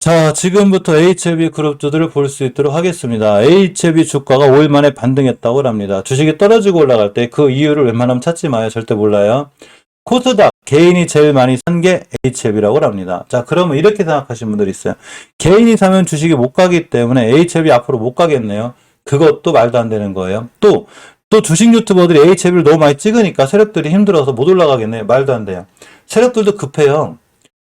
자, 지금부터 HLB 그룹주들을 볼 수 있도록 하겠습니다. HLB 주가가 5일 만에 반등했다고 합니다. 주식이 떨어지고 올라갈 때 그 이유를 웬만하면 찾지 마요. 절대 몰라요. 코스닥 개인이 제일 많이 산 게 HLB라고 합니다. 자, 그러면 이렇게 생각하시는 분들이 있어요. 개인이 사면 주식이 못 가기 때문에 HLB 앞으로 못 가겠네요. 그것도 말도 안 되는 거예요. 또 주식 유튜버들이 HLB를 너무 많이 찍으니까 세력들이 힘들어서 못 올라가겠네요. 말도 안 돼요. 세력들도 급해요.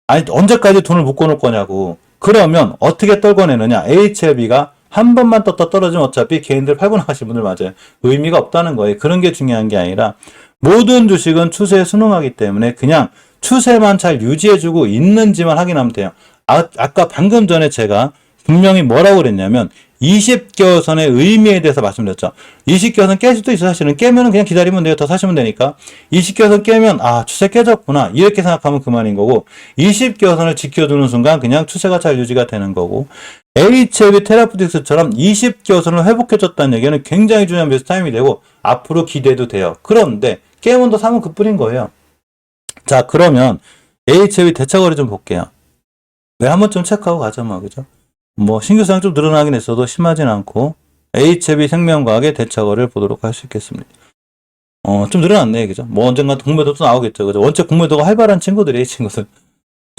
아니, 언제까지 돈을 묶어놓을 거냐고. 그러면 어떻게 떨궈내느냐. HLB가 한 번만 떴다 떨어지면 어차피 개인들 팔고 나가시는 분들 맞아요. 의미가 없다는 거예요. 그런 게 중요한 게 아니라 모든 주식은 추세에 순응하기 때문에 그냥 추세만 잘 유지해주고 있는지만 확인하면 돼요. 아까 방금 전에 제가 분명히 뭐라고 그랬냐면 20개월선의 의미에 대해서 말씀드렸죠. 20개월선 깰 수도 있어. 사실은 깨면은 그냥 기다리면 돼요. 더 사시면 되니까. 20개월선 깨면 추세 깨졌구나 이렇게 생각하면 그만인 거고, 20개월선을 지켜주는 순간 그냥 추세가 잘 유지가 되는 거고, HLB 테라푸틱스처럼 20개월선을 회복해줬다는 얘기는 굉장히 중요한 매수 타임이 되고 앞으로 기대도 돼요. 그런데 깨면 더 사면 그뿐인 거예요. 자, 그러면 HLB 대차거리 좀 볼게요. 왜 한번 좀 체크하고 가죠, 뭐, 그죠? 뭐 신규상 좀 늘어나긴 했어도 심하진 않고, HLB 생명과학의 대차거리를 보도록 할 수 있겠습니다. 좀 늘어났네, 그죠? 뭐 언젠가 공매도도 나오겠죠, 그죠? 원체 공매도가 활발한 친구들이, 이 친구들.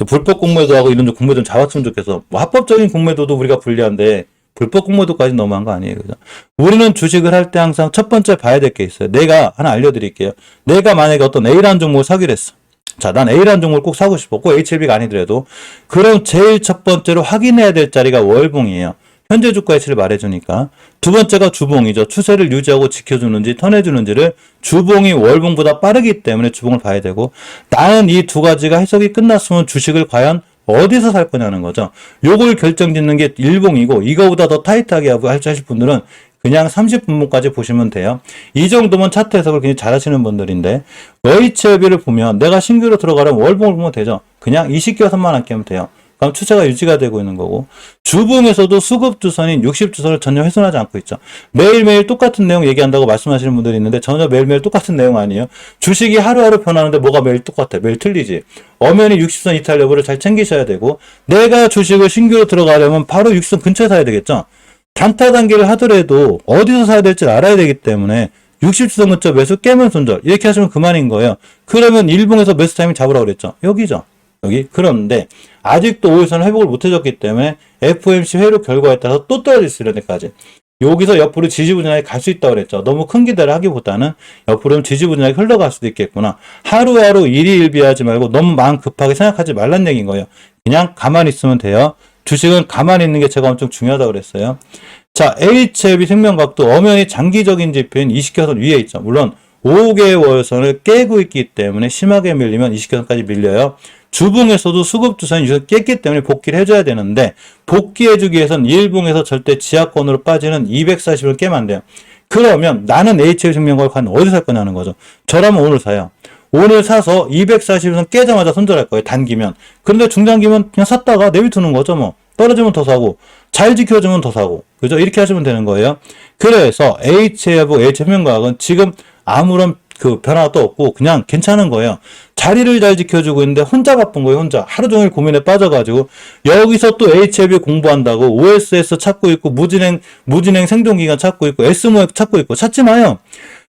불법 공매도하고 이런 공매도 좀 잡았으면 좋겠어. 뭐 합법적인 공매도도 우리가 불리한데 불법 공매도까지 너무한 거 아니에요, 그죠? 우리는 주식을 할 때 항상 첫 번째 봐야 될 게 있어요. 내가 하나 알려드릴게요. 내가 만약에 어떤 A라는 종목을 사기로 했어. 자, 난 A라는 종목을 꼭 사고 싶어. 꼭 HLB가 아니더라도. 그럼 제일 첫 번째로 확인해야 될 자리가 월봉이에요. 현재 주가 가치를 말해주니까. 두 번째가 주봉이죠. 추세를 유지하고 지켜주는지 턴해주는지를 주봉이 월봉보다 빠르기 때문에 주봉을 봐야 되고, 나는 이 두 가지가 해석이 끝났으면 주식을 과연 어디서 살 거냐는 거죠. 요걸 결정짓는 게 일봉이고, 이거보다 더 타이트하게 하실 분들은 그냥 30분봉까지 보시면 돼요. 이 정도면 차트 해석을 굉장히 잘 하시는 분들인데, HLB를 보면 내가 신규로 들어가려면 월봉을 보면 되죠. 그냥 20개선만 안 깨면 돼요. 그럼 추세가 유지가 되고 있는 거고, 주봉에서도 수급주선인 60주선을 전혀 훼손하지 않고 있죠. 매일매일 똑같은 내용 얘기한다고 말씀하시는 분들이 있는데 전혀 매일매일 똑같은 내용 아니에요. 주식이 하루하루 변하는데 뭐가 매일 똑같아? 매일 틀리지. 엄연히 60선 이탈 여부를 잘 챙기셔야 되고, 내가 주식을 신규로 들어가려면 바로 60선 근처에 사야 되겠죠. 단타 단계를 하더라도 어디서 사야 될지 알아야 되기 때문에 60주선 근처 매수 깨면 손절 이렇게 하시면 그만인 거예요. 그러면 일봉에서 매수 타이밍 잡으라고 그랬죠. 여기죠. 여기. 그런데 아직도 5일선 회복을 못 해줬기 때문에 FOMC 회로 결과에 따라서 또 떨어질 수 있는 데까지 여기서 옆으로 지지부진하게 갈 수 있다고 그랬죠. 너무 큰 기대를 하기보다는 옆으로 지지부진하게 흘러갈 수도 있겠구나. 하루하루 일희일비하지 말고 너무 마음 급하게 생각하지 말란 얘기인 거예요. 그냥 가만히 있으면 돼요. 주식은 가만히 있는 게 제가 엄청 중요하다고 그랬어요. 자, HLB 생명과학도 엄연히 장기적인 지표인 20개선 위에 있죠. 물론 5개월선을 깨고 있기 때문에 심하게 밀리면 20개선까지 밀려요. 주봉에서도 수급주선이 깼기 때문에 복귀를 해줘야 되는데, 복귀해주기 위해선 일봉에서 절대 지하권으로 빠지는 240을 깨면 안 돼요. 그러면 나는 HLB 생명과학 한 어디 살 거냐는 거죠. 저라면 오늘 사요. 오늘 사서 240선 깨자마자 손절할 거예요. 단기면. 그런데 중장기면 그냥 샀다가 내비두는 거죠. 뭐 떨어지면 더 사고, 잘 지켜주면 더 사고, 그죠? 이렇게 하시면 되는 거예요. 그래서 HLB 생명과학은 지금 아무런 변화가 또 없고 그냥 괜찮은 거예요. 자리를 잘 지켜주고 있는데 혼자 바쁜 거예요. 혼자 하루 종일 고민에 빠져가지고 여기서 또 HLB 공부한다고 OSS 찾고 있고, 무진행 생존기간 찾고 있고, S모액 찾고 있고. 찾지 마요.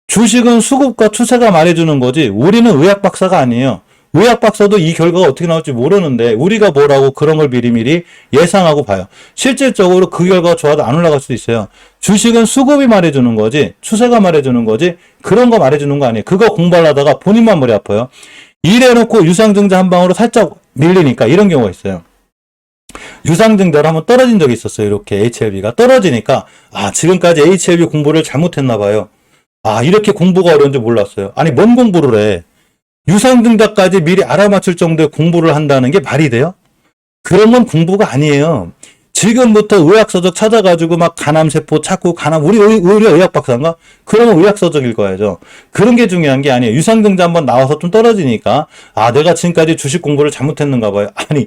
주식은 수급과 추세가 말해주는 거지 우리는 의학 박사가 아니에요. 의학 박사도 이 결과가 어떻게 나올지 모르는데 우리가 뭐라고 그런 걸 미리미리 예상하고 봐요. 실질적으로 그 결과가 좋아도 안 올라갈 수도 있어요. 주식은 수급이 말해주는 거지 추세가 말해주는 거지 그런 거 말해주는 거 아니에요. 그거 공부하려다가 본인만 머리 아파요. 이래놓고 유상증자 한 방으로 살짝 밀리니까 이런 경우가 있어요. 유상증자로 한번 떨어진 적이 있었어요. 이렇게 HLB가 떨어지니까 지금까지 HLB 공부를 잘못했나 봐요. 이렇게 공부가 어려운 줄 몰랐어요. 아니, 뭔 공부를 해? 유상증자까지 미리 알아맞힐 정도의 공부를 한다는 게 말이 돼요? 그런 건 공부가 아니에요. 지금부터 의학서적 찾아가지고 막 간암세포 찾고 우리 의학 박사인가? 그러면 의학서적 읽어야죠. 그런 게 중요한 게 아니에요. 유상증자 한번 나와서 좀 떨어지니까 내가 지금까지 주식 공부를 잘못했는가 봐요. 아니,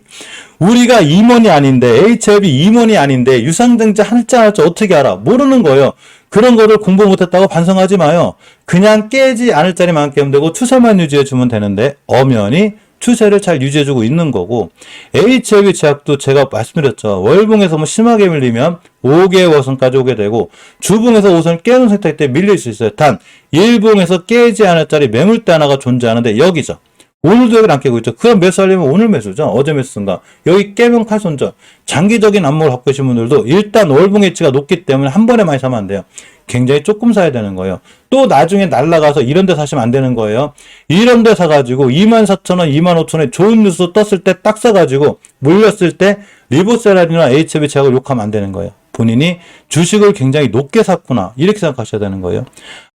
우리가 임원이 아닌데 HLB 임원이 아닌데 유상증자 할자 어떻게 알아? 모르는 거예요. 그런 거를 공부 못했다고 반성하지 마요. 그냥 깨지 않을 자리만 깨면 되고 추세만 유지해 주면 되는데 엄연히 추세를 잘 유지해주고 있는 거고, HLB 제약도 제가 말씀드렸죠. 월봉에서 뭐 심하게 밀리면 5개의 월선까지 오게 되고, 주봉에서 5선 깨는 상태 때 밀릴 수 있어요. 단 일봉에서 깨지 않을 자리 매물대 하나가 존재하는데 여기죠. 오늘도 여기를 안 깨고 있죠. 그럼 매수하려면 오늘 매수죠. 어제 매수인가. 여기 깨면 칼손절. 장기적인 안목을 갖고 계신 분들도 일단 월봉 H가 높기 때문에 한 번에 많이 사면 안 돼요. 굉장히 조금 사야 되는 거예요. 또 나중에 날라가서 이런 데 사시면 안 되는 거예요. 이런 데 사가지고 24,000원, 25,000원에 좋은 뉴스 떴을 때 딱 사가지고 물렸을 때 리보세라리나 HB 제약을 욕하면 안 되는 거예요. 본인이 주식을 굉장히 높게 샀구나 이렇게 생각하셔야 되는 거예요.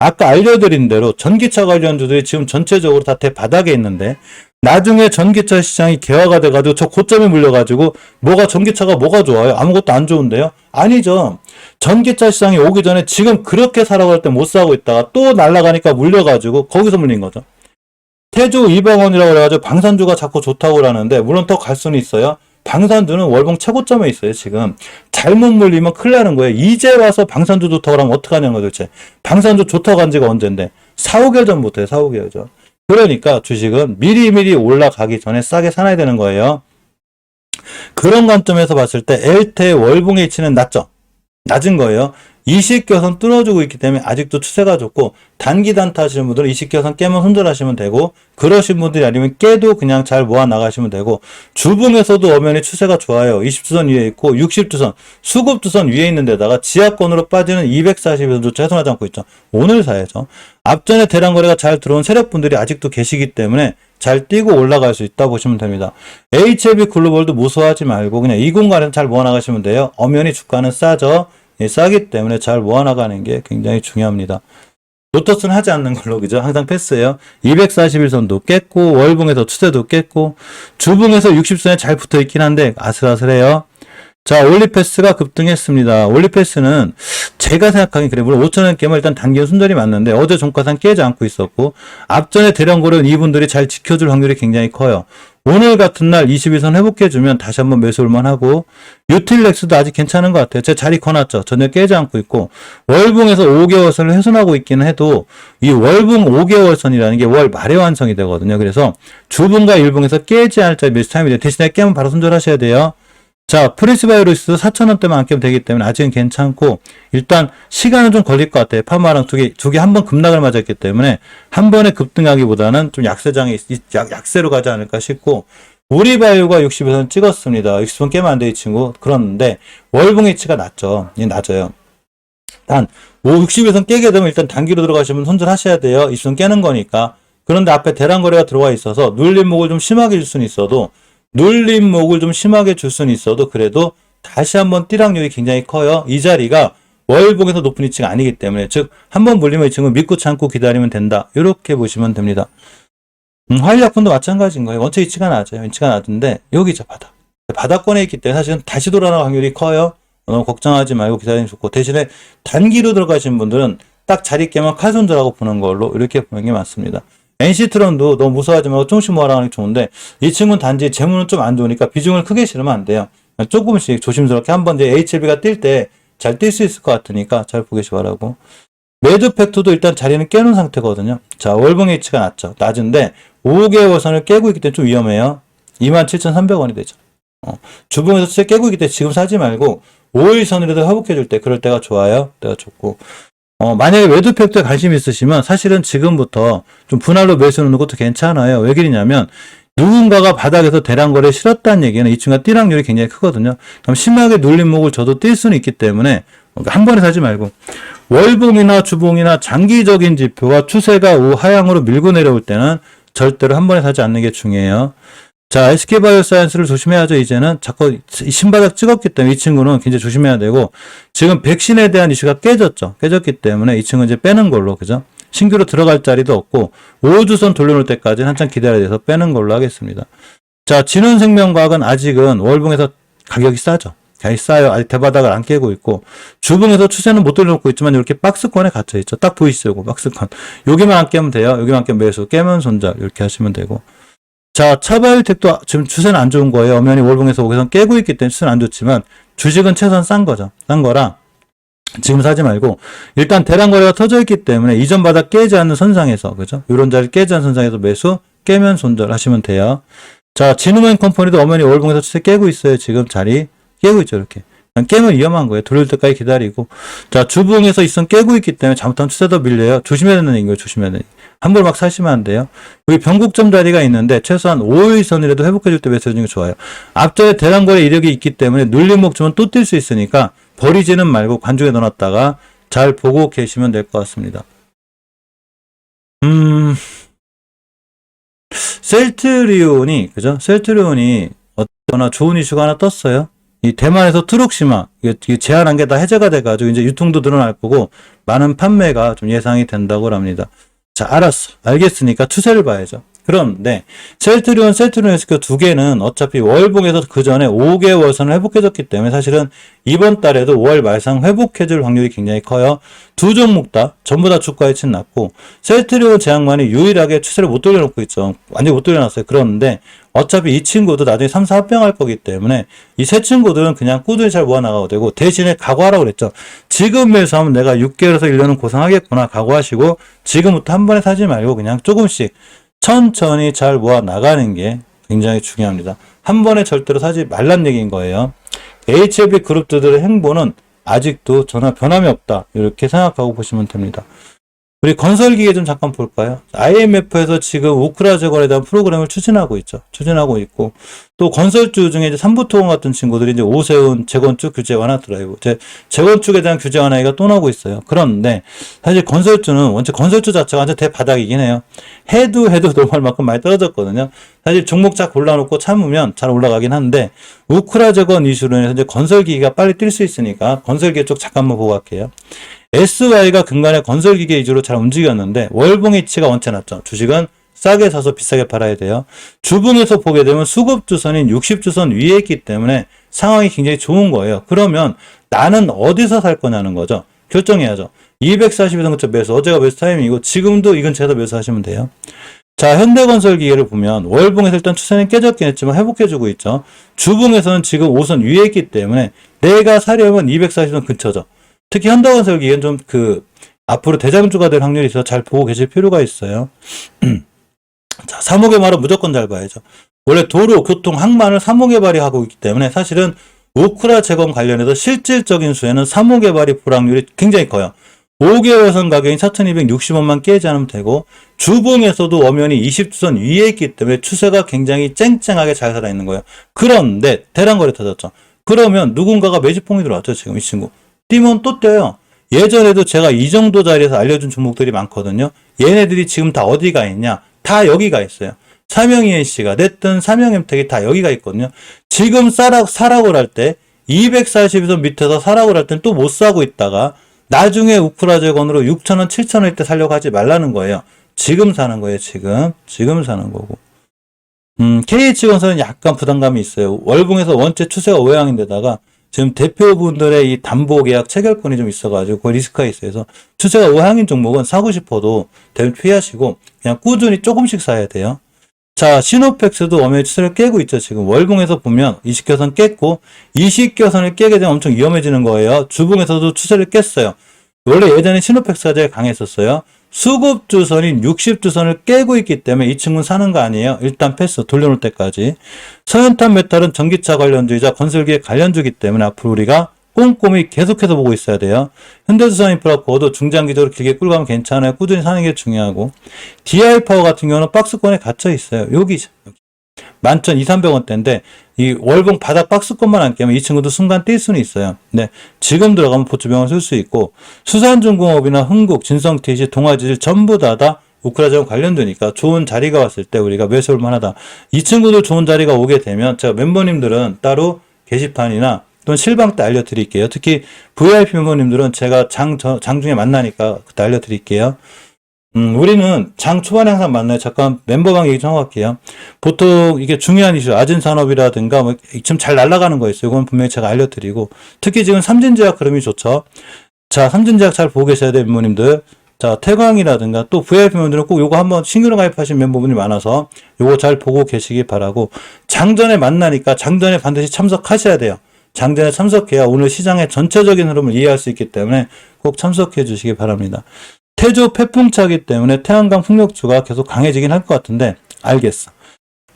아까 알려드린 대로 전기차 관련주들이 지금 전체적으로 다 대바닥에 있는데 나중에 전기차 시장이 개화가 돼가지고 저 고점에 물려가지고 전기차가 뭐가 좋아요? 아무것도 안 좋은데요? 아니죠. 전기차 시장이 오기 전에 지금 그렇게 사라고 할 때 못 사고 있다가 또 날아가니까 물려가지고 거기서 물린 거죠. 태조 이방원이라고 해가지고 방산주가 자꾸 좋다고 그러는데 물론 더 갈 수는 있어요. 방산주는 월봉 최고점에 있어요. 지금 잘못 물리면 큰일 나는 거예요. 이제 와서 방산주 좋다고 하면 어떡하냐는 거죠. 도대체 방산주 좋다고 한 지가 언젠데 4, 5개월 전부터요. 4, 5개월 전. 그러니까 주식은 미리미리 올라가기 전에 싸게 사놔야 되는 거예요. 그런 관점에서 봤을 때 LT의 월봉 H는 낮은 거예요. 20개선 뚫어주고 있기 때문에 아직도 추세가 좋고, 단기 단타 하시는 분들은 20개선 깨면 손절하시면 되고, 그러신 분들이 아니면 깨도 그냥 잘 모아 나가시면 되고, 주봉에서도 엄연히 추세가 좋아요. 20주선 위에 있고 60주선, 수급주선 위에 있는 데다가 지하권으로 빠지는 240에서조차 해소하지 않고 있죠. 오늘 사야죠. 앞전에 대량 거래가 잘 들어온 세력분들이 아직도 계시기 때문에 잘 뛰고 올라갈 수 있다 보시면 됩니다. HLB 글로벌도 무서워하지 말고 그냥 이 공간에서 잘 모아 나가시면 돼요. 엄연히 주가는 싸죠. 싸기 때문에 잘 모아나가는 게 굉장히 중요합니다. 로터스는 하지 않는 걸로, 그죠? 항상 패스예요. 241선도 깼고, 월봉에서 추세도 깼고, 주봉에서 60선에 잘 붙어 있긴 한데, 아슬아슬해요. 자, 올리패스가 급등했습니다. 올리패스는 제가 생각하기엔 그래. 물론 5,000원 깨면 일단 단기는 순절이 맞는데, 어제 종가상 깨지 않고 있었고, 앞전에 대량 거래는 이분들이 잘 지켜줄 확률이 굉장히 커요. 오늘 같은 날 22선 회복해주면 다시 한번 매수올만 하고, 유틸렉스도 아직 괜찮은 것 같아요. 제 자리 커놨죠. 전혀 깨지 않고 있고, 월봉에서 5개월선을 훼손하고 있기는 해도, 이 월봉 5개월선이라는 게 월 말에 완성이 되거든요. 그래서 주봉과 일봉에서 깨지 않을 자리 매수 타임이 돼요. 대신에 깨면 바로 손절하셔야 돼요. 자, 프리스바이오로스도 4,000원대만 안 깨면 되기 때문에 아직은 괜찮고, 일단 시간은 좀 걸릴 것 같아요. 파마랑 두 개 한 번 급락을 맞았기 때문에 한 번에 급등하기보다는 좀 약세로 가지 않을까 싶고, 우리바이오가 60에선 찍었습니다. 60선 깨면 안 돼, 이 친구. 그런데 월봉 H가 낮죠. 낮아요. 단 60에선 깨게 되면 일단 단기로 들어가시면 손절하셔야 돼요. 20선 깨는 거니까. 그런데 앞에 대량 거래가 들어와 있어서 눌림목을 좀 심하게 줄 수는 있어도, 눌림목을 좀 심하게 줄 수는 있어도 그래도 다시 한번 띠락률이 굉장히 커요. 이 자리가 월봉에서 높은 위치가 아니기 때문에, 즉 한번 물리면 이 친구 믿고 참고 기다리면 된다. 이렇게 보시면 됩니다. 화일약품도 마찬가지인 거예요. 원체 위치가 낮아요. 위치가 낮은데 여기죠, 바닥권에 있기 때문에 사실은 다시 돌아나올 확률이 커요. 너무 걱정하지 말고 기다리면 좋고, 대신에 단기로 들어가신 분들은 딱 자리 깨면 칼손절하고 보는 걸로 이렇게 보는 게 맞습니다. NC트론도 너무 무서워하지 말고 조금씩 모아나가는 게 좋은데, 이 친구는 단지 재무는 좀 안 좋으니까 비중을 크게 실으면 안 돼요. 조금씩 조심스럽게 한번 이제 HLB가 뛸 때 잘 뛸 수 있을 것 같으니까 잘 보시기 바라고. 매드 팩토도 일단 자리는 깨놓은 상태거든요. 자, 월봉 H가 낮죠. 낮은데 5개월 선을 깨고 있기 때문에 좀 위험해요. 27,300원이 되죠. 주봉에서 추세 깨고 있기 때문에 지금 사지 말고 5일선이라도 회복해줄 때, 그럴 때가 좋아요. 때가 좋고. 만약에 매도 팩토에 관심 있으시면 사실은 지금부터 좀 분할로 매수 넣는 것도 괜찮아요. 왜 그러냐면, 누군가가 바닥에서 대량 거래 실었다는 얘기는 이 친구가 띠락률이 굉장히 크거든요. 그럼 심하게 눌림목을 줘도 뛸 수는 있기 때문에 한 번에 사지 말고, 월봉이나 주봉이나 장기적인 지표가 추세가 우하향으로 밀고 내려올 때는 절대로 한 번에 사지 않는 게 중요해요. 자, SK바이오사이언스를 조심해야죠. 이제는 자꾸 신바닥 찍었기 때문에 이 친구는 굉장히 조심해야 되고, 지금 백신에 대한 이슈가 깨졌기 때문에 이 친구는 이제 빼는 걸로, 그죠? 신규로 들어갈 자리도 없고 5주선 돌려놓을 때까지는 한참 기다려야 돼서 빼는 걸로 하겠습니다. 자, 진원생명과학은 아직은 월봉에서 가격이 싸죠. 가격이 싸요. 아직 대바닥을 안 깨고 있고, 주봉에서 추세는 못 돌려놓고 있지만 이렇게 박스권에 갇혀 있죠. 딱 보이시죠? 이거 박스권. 여기만 안 깨면 돼요. 여기만 깨면 매수, 깨면 손절, 이렇게 하시면 되고. 자, 차바이오텍도 지금 추세는 안 좋은 거예요. 엄연히 월봉에서 5개선 깨고 있기 때문에 추세는 안 좋지만 주식은 최소한 싼 거죠. 싼 거라 지금 사지 말고 일단 대량 거래가 터져 있기 때문에 이전 바닥 깨지 않는 선상에서 그죠? 이런 자리 깨지 않는 선상에서 매수 깨면 손절하시면 돼요. 자, 진우맨 컴퍼니도 어머니 월봉에서 추세 깨고 있어요. 지금 자리 깨고 있죠. 이렇게 깨면 위험한 거예요. 돌릴 때까지 기다리고. 자, 주봉에서 있으면 깨고 있기 때문에 잘못하면 추세 더 밀려요. 조심해야 되는 얘기예요. 조심해야 되는 얘기. 함부로 막 사시면 안 돼요. 여기 변곡점 자리가 있는데 최소한 5일선이라도 회복해줄 때 매수해주는 게 좋아요. 앞전에 대량거래 이력이 있기 때문에 눌림목 주면 또 뛸 수 있으니까 버리지는 말고 관중에 넣어놨다가 잘 보고 계시면 될 것 같습니다. 셀트리온이 그죠? 셀트리온이 어떠나 좋은 이슈가 하나 떴어요. 이 대만에서 트룩시마 이게 제한한 게 다 해제가 돼가지고 이제 유통도 늘어날 거고 많은 판매가 좀 예상이 된다고 합니다. 자, 알았어. 알겠으니까 추세를 봐야죠. 그런데 셀트리온, 셀트리온에서 두 개는 어차피 월봉에서 그 전에 5개월선을 회복해줬기 때문에 사실은 이번 달에도 5월 말상 회복해줄 확률이 굉장히 커요. 두 종목 다 전부 다 주가 위치는 낮고 셀트리온 제약만이 유일하게 추세를 못 돌려놓고 있죠. 완전히 못 돌려놨어요. 그런데 어차피 이 친구도 나중에 3사 합병할 거기 때문에 이 세 친구들은 그냥 꾸준히 잘 모아나가도 되고 대신에 각오하라고 그랬죠. 지금 매수하면 내가 6개월에서 1년은 고생하겠구나 각오하시고 지금부터 한 번에 사지 말고 그냥 조금씩 천천히 잘 모아나가는 게 굉장히 중요합니다. 한 번에 절대로 사지 말란 얘기인 거예요. HLB 그룹들의 행보는 아직도 전혀 변함이 없다. 이렇게 생각하고 보시면 됩니다. 우리 건설기계 좀 잠깐 볼까요? IMF에서 지금 우크라 재건에 대한 프로그램을 추진하고 있죠. 추진하고 있고 또 건설주 중에 이제 삼부토건 같은 친구들이 이제 오세훈 재건축 규제 완화 드라이브 재건축에 대한 규제 완화가 또 나오고 있어요. 그런데 사실 건설주는 원체 건설주 자체가 완전 대바닥이긴 해요. 해도 넘어갈 만큼 많이 떨어졌거든요. 사실 종목 잘 골라놓고 참으면 잘 올라가긴 한데 우크라 재건 이슈로 인해서 이제 건설기계가 빨리 뛸 수 있으니까 건설기계 쪽 잠깐만 보고 갈게요. SY가 근간에 건설기계 위주로 잘 움직였는데 월봉 이치가 원체 낮죠. 주식은 싸게 사서 비싸게 팔아야 돼요. 주봉에서 보게 되면 수급주선인 60주선 위에 있기 때문에 상황이 굉장히 좋은 거예요. 그러면 나는 어디서 살 거냐는 거죠. 결정해야죠. 240일 근처 매수, 어제가 매수 타이밍이고 지금도 이 근처에서 매수하시면 돼요. 자, 현대건설기계를 보면 월봉에서 일단 추세는 깨졌긴 했지만 회복해주고 있죠. 주봉에서는 지금 5선 위에 있기 때문에 내가 사려면 240선 근처죠. 특히 현대건설기계는 좀 앞으로 대장주가 될 확률이 있어서 잘 보고 계실 필요가 있어요. 자, 사모개발은 무조건 잘 봐야죠. 원래 도로, 교통, 항만을 사모개발이 하고 있기 때문에 사실은 우크라 재건 관련해서 실질적인 수에는 사모개발이 불확률이 굉장히 커요. 5개월선 가격이 4,260원만 깨지 않으면 되고 주봉에서도 엄연히 20주선 위에 있기 때문에 추세가 굉장히 쨍쨍하게 잘 살아있는 거예요. 그런데 대량거래 터졌죠. 그러면 누군가가 매집봉이 들어왔죠. 지금 이 친구. 뛰면 또 뛰어요. 예전에도 제가 이 정도 자리에서 알려준 종목들이 많거든요. 얘네들이 지금 다 어디가 있냐? 다 여기가 있어요. 삼영ENC가 됐든 삼영엠텍이 다 여기가 있거든요. 지금 사라고 할 때 240에서 밑에서 사라고 할 때는 또 못 사고 있다가 나중에 우크라 재건으로 6,000원, 7,000원일 때 살려고 하지 말라는 거예요. 지금 사는 거예요. 지금 사는 거고. KH건설은 약간 부담감이 있어요. 월봉에서 원체 추세가 오양인데다가 지금 대표분들의 이 담보 계약 체결권이 좀 있어가지고 그 리스크가 있어서 추세가 우향인 종목은 사고 싶어도 대면 피하시고 그냥 꾸준히 조금씩 사야 돼요. 자, 시노펙스도 엄연히 추세를 깨고 있죠. 지금 월봉에서 보면 20개선 깼고 20개선을 깨게 되면 엄청 위험해지는 거예요. 주봉에서도 추세를 깼어요. 원래 예전에 시노펙스가 제일 강했었어요. 수급주선인 60주선을 깨고 있기 때문에 이 친구는 사는 거 아니에요. 일단 패스 돌려놓을 때까지. 서현탄 메탈은 전기차 관련주이자 건설기계 관련주이기 때문에 앞으로 우리가 꼼꼼히 계속해서 보고 있어야 돼요. 현대수산인프라코어도 중장기적으로 길게 끌고 가면 괜찮아요. 꾸준히 사는 게 중요하고. DI파워 같은 경우는 박스권에 갇혀 있어요. 여기죠. 11,200-300원대인데 이 월봉 바닥 박스권만 안 깨면 이 친구도 순간 뛸 수는 있어요. 근데 지금 들어가면 보초병원 쓸 수 있고 수산중공업이나 흥국, 진성TC, 동아지질 전부 다 우크라이나 관련되니까 좋은 자리가 왔을 때 우리가 매수할 만하다. 이 친구들 좋은 자리가 오게 되면 제가 멤버님들은 따로 게시판이나 또는 실방 때 알려드릴게요. 특히 VIP 멤버님들은 제가 장 중에 만나니까 그때 알려드릴게요. 우리는 장 초반에 항상 만나요. 잠깐 멤버방 얘기 좀 하고 갈게요. 보통 이게 중요한 이슈, 아진산업이라든가 뭐 지금 잘 날아가는 거 있어요. 이건 분명히 제가 알려드리고 특히 지금 삼진제약 흐름이 좋죠. 자, 삼진제약 잘 보고 계셔야 돼요, 멤버님들. 자, 태광이라든가 또 VIP 멤버들은 꼭 요거 한번 신규로 가입하신 멤버분이 많아서 요거 잘 보고 계시기 바라고 장전에 만나니까 장전에 반드시 참석하셔야 돼요. 장전에 참석해야 오늘 시장의 전체적인 흐름을 이해할 수 있기 때문에 꼭 참석해 주시기 바랍니다. 태조 패풍차기 때문에 태양광 풍력주가 계속 강해지긴 할 것 같은데 알겠어.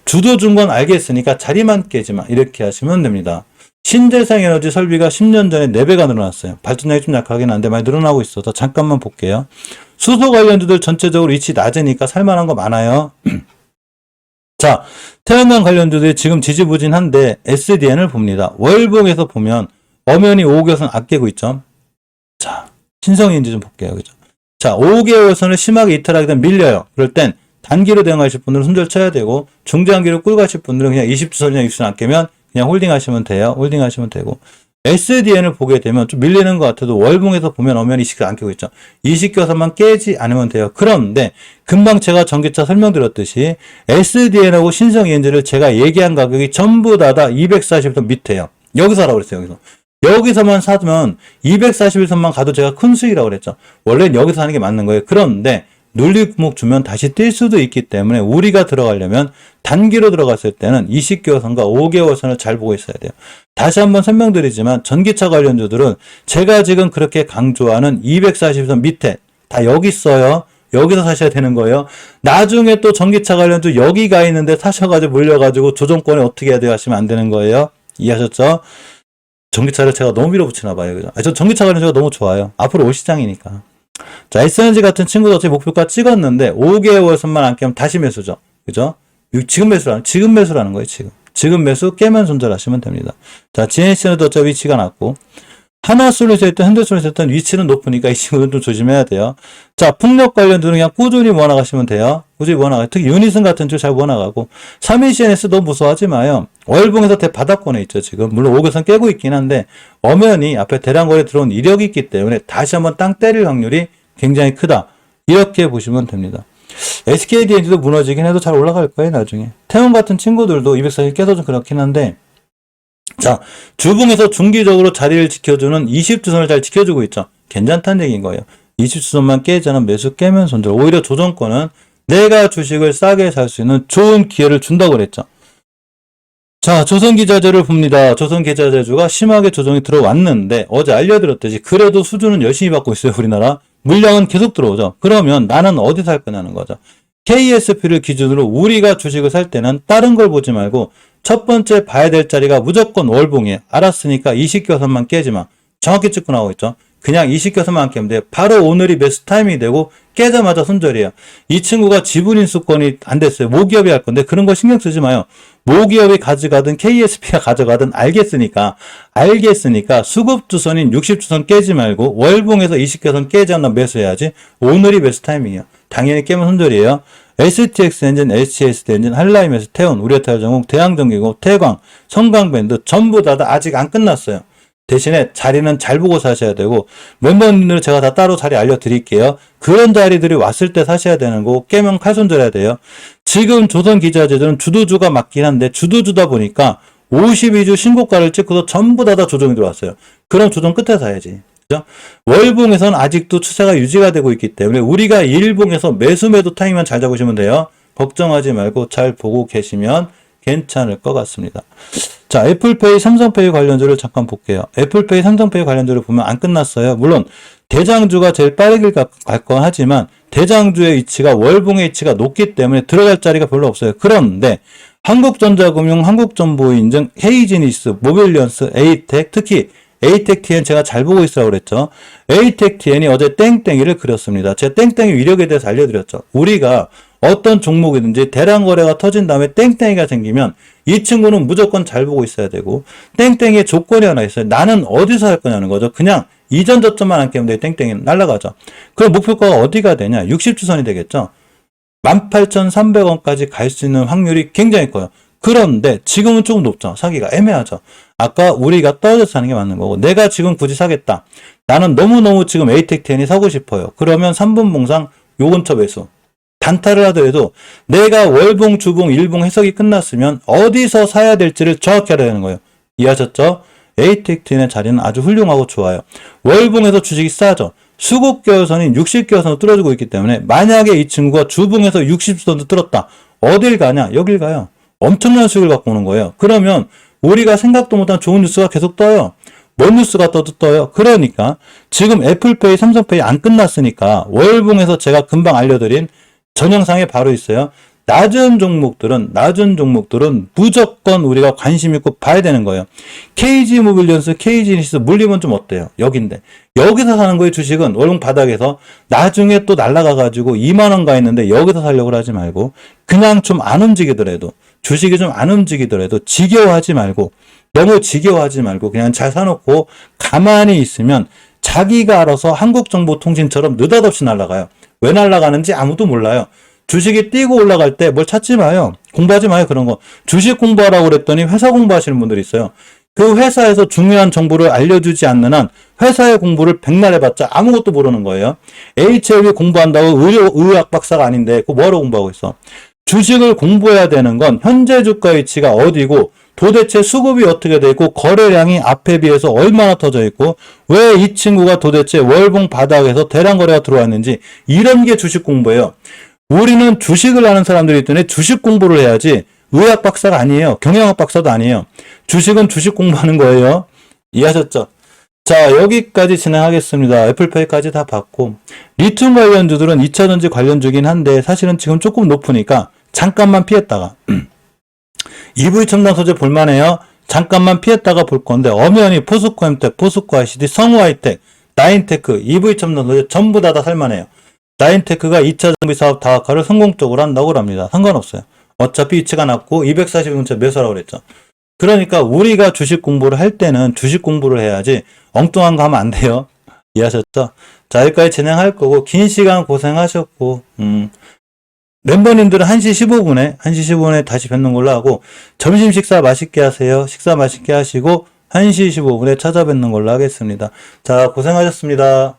주도 준 건 알겠으니까 자리만 깨지 마. 이렇게 하시면 됩니다. 신재생에너지 설비가 10년 전에 4배가 늘어났어요. 발전량이 좀 약하긴 한데 많이 늘어나고 있어서 잠깐만 볼게요. 수소 관련주들 전체적으로 위치 낮으니까 살만한 거 많아요. 자, 태양광 관련주들이 지금 지지부진한데 SDN을 봅니다. 월봉에서 보면 엄연히 5개월선 아끼고 있죠. 자, 신성인지 좀 볼게요. 그죠? 자, 5개월선을 심하게 이탈하게 되면 밀려요. 그럴 땐 단기로 대응하실 분들은 손절 쳐야 되고 중장기로 끌고 가실 분들은 그냥 20주선이나 60선 아끼면 그냥 홀딩 하시면 돼요. 홀딩 하시면 되고 SDN을 보게 되면 좀 밀리는 것 같아도 월봉에서 보면 엄연히 이식을 안 깨고 있죠. 이식교선만 깨지 않으면 돼요. 그런데 금방 제가 전기차 설명드렸듯이 SDN하고 신성ENG를 제가 얘기한 가격이 전부 다 240선 밑에요. 여기서 하라고 그랬어요. 여기서만 사면 241선만 가도 제가 큰 수익이라고 그랬죠. 원래는 여기서 하는 게 맞는 거예요. 그런데 눌림목 주면 다시 뛸 수도 있기 때문에 우리가 들어가려면 단기로 들어갔을 때는 20개월선과 5개월선을 잘 보고 있어야 돼요. 다시 한번 설명드리지만 전기차 관련주들은 제가 지금 그렇게 강조하는 240선 밑에 다 여기 있어요. 여기서 사셔야 되는 거예요. 나중에 또 전기차 관련주 여기가 있는데 사셔가지고 물려가지고 조정권에 어떻게 해야 돼요 하시면 안 되는 거예요. 이해하셨죠? 전기차를 제가 너무 밀어붙이나 봐요. 저 전기차 관련주가 너무 좋아요. 앞으로 올 시장이니까. 자, SNG 같은 친구도 어차피 목표가 찍었는데 5개월 선만 안 깨면 다시 매수죠. 그죠? 지금 매수라는 거예요, 지금. 지금 매수 깨면 손절하시면 됩니다. 자, GNC는 어차피 위치가 낮고 하나솔루션에 있던 현대솔루션에 있던 위치는 높으니까 이 친구는 좀 조심해야 돼요. 자, 풍력 관련주는 그냥 꾸준히 모아나가시면 돼요. 꾸준히 모아나가요. 특히 유니슨 같은 쪽 잘 모아나가고 3일 CNS 무서워하지 마요. 월봉에서 대바닥권에 있죠, 지금. 물론 5개선 깨고 있긴 한데 엄연히 앞에 대량거래 들어온 이력이 있기 때문에 다시 한번 땅 때릴 확률이 굉장히 크다. 이렇게 보시면 됩니다. SKDNG도 무너지긴 해도 잘 올라갈 거예요, 나중에. 태원 같은 친구들도 240 깨서 좀 그렇긴 한데 자, 주봉에서 중기적으로 자리를 지켜주는 20주선을 잘 지켜주고 있죠. 괜찮다는 얘기인 거예요. 20주선만 깨지 않은 매수 깨면 손절. 오히려 조정권은 내가 주식을 싸게 살 수 있는 좋은 기회를 준다고 그랬죠. 자, 조선기자재를 봅니다. 조선기자재주가 심하게 조정이 들어왔는데 어제 알려드렸듯이 그래도 수주는 열심히 받고 있어요, 우리나라. 물량은 계속 들어오죠. 그러면 나는 어디 살 거냐는 거죠. KSP를 기준으로 우리가 주식을 살 때는 다른 걸 보지 말고 첫 번째 봐야 될 자리가 무조건 월봉이에요. 알았으니까 20개선만 깨지 마. 정확히 찍고 나오고 있죠. 그냥 20개선만 안 깨면 돼요. 바로 오늘이 매수 타이밍이 되고 깨자마자 손절이에요. 이 친구가 지분 인수권이 안 됐어요. 모기업이 할 건데 그런 거 신경 쓰지 마요. 모기업이 가져가든 KSP가 가져가든 알겠으니까 수급주선인 60주선 깨지 말고 월봉에서 20개선 깨지 않나 매수해야지. 오늘이 매수 타이밍이에요. 당연히 깨면 손절이에요. STX 엔진, HSD 엔진, 한라임에서 태운, 우레타전공, 대항전기고, 태광, 성강밴드 전부 다 아직 안 끝났어요. 대신에 자리는 잘 보고 사셔야 되고 멤버님들 제가 다 따로 자리 알려드릴게요. 그런 자리들이 왔을 때 사셔야 되는 거고 깨면 칼손절해야 돼요. 지금 조선기자재들은 주도주가 맞긴 한데 주도주다 보니까 52주 신고가를 찍고도 전부 다 조정이 들어왔어요. 그럼 조정 끝에 사야지. 그죠? 월봉에서는 아직도 추세가 유지가 되고 있기 때문에 우리가 일봉에서 매도 타이밍만 잘 잡으시면 돼요. 걱정하지 말고 잘 보고 계시면 괜찮을 것 같습니다. 자, 애플페이, 삼성페이 관련주를 잠깐 볼게요. 애플페이, 삼성페이 관련주를 보면 안 끝났어요. 물론 대장주가 제일 빠르게 갈 건 하지만 대장주의 위치가 월봉의 위치가 높기 때문에 들어갈 자리가 별로 없어요. 그런데 한국전자금융, 한국정보인증, 헤이지니스, 모빌리언스, 에이텍, 특히 에이텍 TN 제가 잘 보고 있으라고 그랬죠. 에이텍 TN이 어제 땡땡이를 그렸습니다. 제가 땡땡이 위력에 대해서 알려드렸죠. 우리가 어떤 종목이든지 대량 거래가 터진 다음에 땡땡이가 생기면 이 친구는 무조건 잘 보고 있어야 되고 땡땡이의 조건이 하나 있어요. 나는 어디서 할 거냐는 거죠. 그냥 이전 저점만 안 깨면 돼. 땡땡이는 날아가죠. 그럼 목표가가 어디가 되냐? 60주선이 되겠죠. 18,300원까지 갈 수 있는 확률이 굉장히 커요. 그런데 지금은 조금 높죠. 사기가 애매하죠. 아까 우리가 떨어져서 사는 게 맞는 거고 내가 지금 굳이 사겠다. 나는 너무너무 지금 에이텍 TN이 사고 싶어요. 그러면 3분 봉상 요 근처 매수. 단타를 하더라도 내가 월봉, 주봉, 일봉 해석이 끝났으면 어디서 사야 될지를 정확히 알아야 되는 거예요. 이해하셨죠? 에이텍 TN의 자리는 아주 훌륭하고 좋아요. 월봉에서 주식이 싸죠. 수급계열선인 60개월선도 뚫어주고 있기 때문에 만약에 이 친구가 주봉에서 60선도 뚫었다. 어딜 가냐? 여길 가요. 엄청난 수익을 갖고 오는 거예요. 그러면 우리가 생각도 못한 좋은 뉴스가 계속 떠요. 뭔 뉴스가 떠요? 그러니까 지금 애플페이, 삼성페이 안 끝났으니까 월봉에서 제가 금방 알려드린 전 영상에 바로 있어요. 낮은 종목들은 무조건 우리가 관심 있고 봐야 되는 거예요. KG모빌리언스, KG이니시스 물리면 좀 어때요? 여긴데. 여기서 사는 거예요, 주식은. 월봉 바닥에서. 나중에 또 날아가가지고 2만원 가 있는데 여기서 살려고 하지 말고, 그냥 좀 안 움직이더라도, 주식이 좀 안 움직이더라도 지겨워하지 말고, 너무 지겨워하지 말고 그냥 잘 사놓고 가만히 있으면 자기가 알아서 한국정보통신처럼 느닷없이 날아가요. 왜 날아가는지 아무도 몰라요. 주식이 뛰고 올라갈 때 뭘 찾지 마요. 공부하지 마요, 그런 거. 주식 공부하라고 그랬더니 회사 공부하시는 분들이 있어요. 그 회사에서 중요한 정보를 알려주지 않는 한 회사의 공부를 백날 해봤자 아무것도 모르는 거예요. HLB 공부한다고 의학 박사가 아닌데 그거 뭐하러 공부하고 있어. 주식을 공부해야 되는 건 현재 주가 위치가 어디고 도대체 수급이 어떻게 돼 있고 거래량이 앞에 비해서 얼마나 터져 있고 왜 이 친구가 도대체 월봉 바닥에서 대량 거래가 들어왔는지 이런 게 주식 공부예요. 우리는 주식을 아는 사람들이 있더니 주식 공부를 해야지 의학 박사가 아니에요. 경영학 박사도 아니에요. 주식은 주식 공부하는 거예요. 이해하셨죠? 자, 여기까지 진행하겠습니다. 애플페이까지 다 봤고 리튬 관련주들은 2차전지 관련주긴 한데 사실은 지금 조금 높으니까 잠깐만 피했다가 EV 첨단 소재 볼만해요. 잠깐만 피했다가 볼 건데 엄연히 포스코엠텍, 포스코 ICD, 성우하이텍, 나인테크, EV 첨단 소재 전부 다 살만해요. 나인테크가 2차 정비 사업 다각화를 성공적으로 한다고 합니다. 상관없어요. 어차피 위치가 낮고 240원짜리 매수하라고 그랬죠. 그러니까 우리가 주식 공부를 할 때는 주식 공부를 해야지 엉뚱한 거 하면 안 돼요. 이해하셨죠? 자, 여기까지 진행할 거고 긴 시간 고생하셨고 멤버님들은 1시 15분에 다시 뵙는 걸로 하고 점심 식사 맛있게 하세요. 식사 맛있게 하시고 1시 15분에 찾아뵙는 걸로 하겠습니다. 자, 고생하셨습니다.